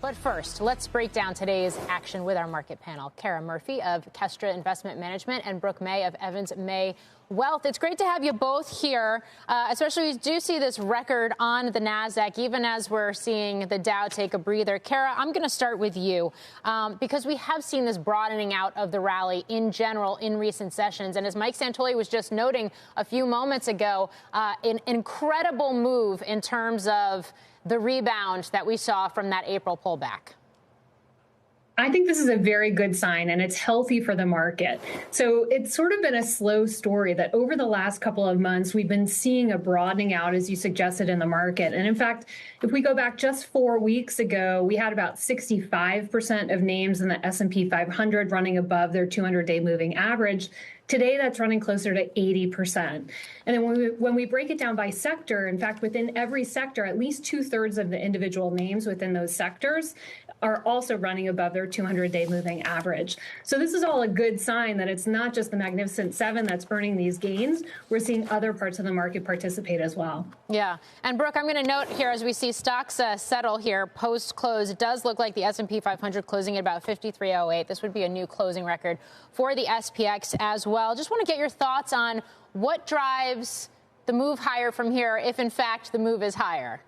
But first, let's break down today's action with our market panel. Kara Murphy of Kestra Investment Management and Brooke May of Evans May Wealth. It's great to have you both here, especially we do see this record on the Nasdaq, even as we're seeing the Dow take a breather. Kara, I'm going to start with you because we have seen this broadening out of the rally in general in recent sessions. And as Mike Santoli was just noting a few moments ago, an incredible move in terms of the rebound that we saw from that April pullback. I think this is a very good sign, and it's healthy for the market. So it's sort of been a slow story that over the last couple of months, we've been seeing a broadening out, as you suggested, in the market. And in fact, if we go back just 4 weeks ago, we had about 65% of names in the S&P 500 running above their 200-day moving average. Today, that's running closer to 80%. And then when we break it down by sector, in fact, within every sector, at least 2/3 of the individual names within those sectors are also running above their 200-day moving average. So this is all a good sign that it's not just the Magnificent Seven that's earning these gains. We're seeing other parts of the market participate as well. Yeah. And Brooke, I'm going to note here as we see stocks settle here post-close, it does look like the S&P 500 closing at about 53.08. This would be a new closing record for the SPX as well. Just want to get your thoughts on what drives the move higher from here, if in fact the move is higher.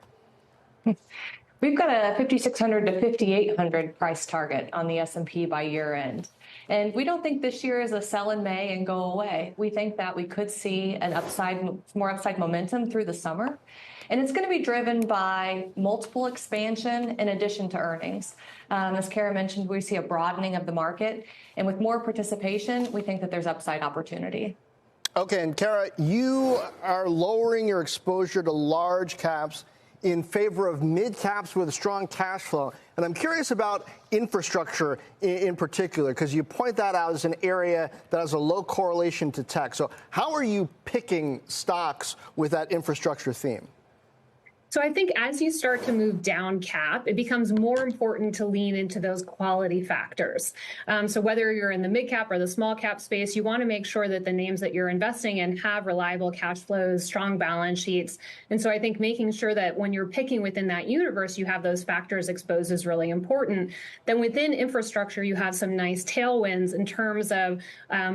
We've got a 5,600 to 5,800 price target on the S&P by year end. And we don't think this year is a sell in May and go away. We think that we could see more upside momentum through the summer. And it's going to be driven by multiple expansion in addition to earnings. As Kara mentioned, we see a broadening of the market. And with more participation, we think that there's upside opportunity. Okay, and Kara, you are lowering your exposure to large caps in favor of mid caps with a strong cash flow. And I'm curious about infrastructure in particular, because you point that out as an area that has a low correlation to tech. So how are you picking stocks with that infrastructure theme? So I think as you start to move down cap, it becomes more important to lean into those quality factors. So whether you're in the mid cap or the small cap space, you want to make sure that the names that you're investing in have reliable cash flows, strong balance sheets. And so I think making sure that when you're picking within that universe, you have those factors exposed is really important. Then within infrastructure, you have some nice tailwinds in terms of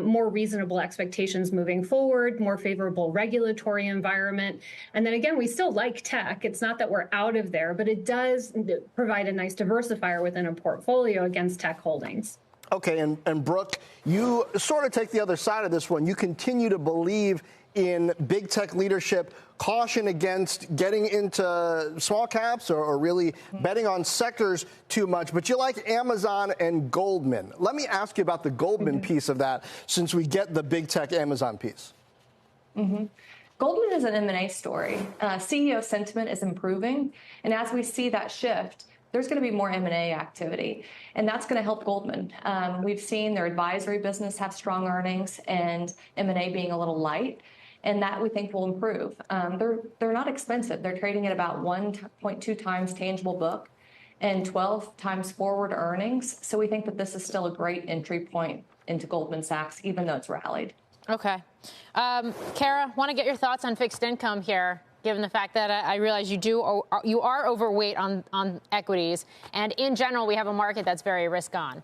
more reasonable expectations moving forward, more favorable regulatory environment. And then again, we still like tech. It's not that we're out of there, but it does provide a nice diversifier within a portfolio against tech holdings. Okay, and Brooke, you sort of take the other side of this one. You continue to believe in big tech leadership, caution against getting into small caps or really betting on sectors too much. But you like Amazon and Goldman. Let me ask you about the Goldman piece of that, since we get the big tech Amazon piece. Goldman is an M&A story. CEO sentiment is improving. And as we see that shift, there's going to be more M&A activity. And that's going to help Goldman. We've seen their advisory business have strong earnings and M&A being a little light. And that we think will improve. They're not expensive. They're trading at about 1.2 times tangible book and 12 times forward earnings. So we think that this is still a great entry point into Goldman Sachs, even though it's rallied. Okay. Kara, want to get your thoughts on fixed income here, given the fact that I realize you are overweight on equities. And in general, we have a market that's very risk on.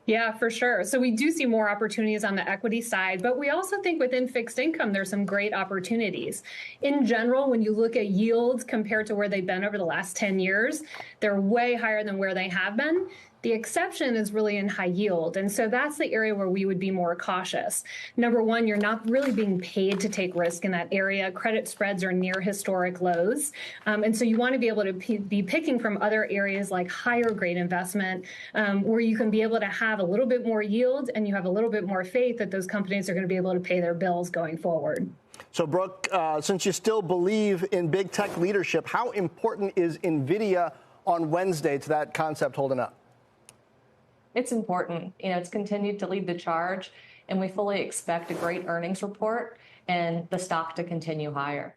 Yeah, for sure. So we do see more opportunities on the equity side, but we also think within fixed income, there's some great opportunities. In general, when you look at yields compared to where they've been over the last 10 years, they're way higher than where they have been. The exception is really in high yield. And so that's the area where we would be more cautious. Number one, you're not really being paid to take risk in that area. Credit spreads are near historic lows. And so you want to be able to be picking from other areas like higher grade investment, where you can be able to have a little bit more yield and you have a little bit more faith that those companies are going to be able to pay their bills going forward. So, Brooke, since you still believe in big tech leadership, how important is NVIDIA on Wednesday to that concept holding up? It's important. It's continued to lead the charge, and we fully expect a great earnings report and the stock to continue higher.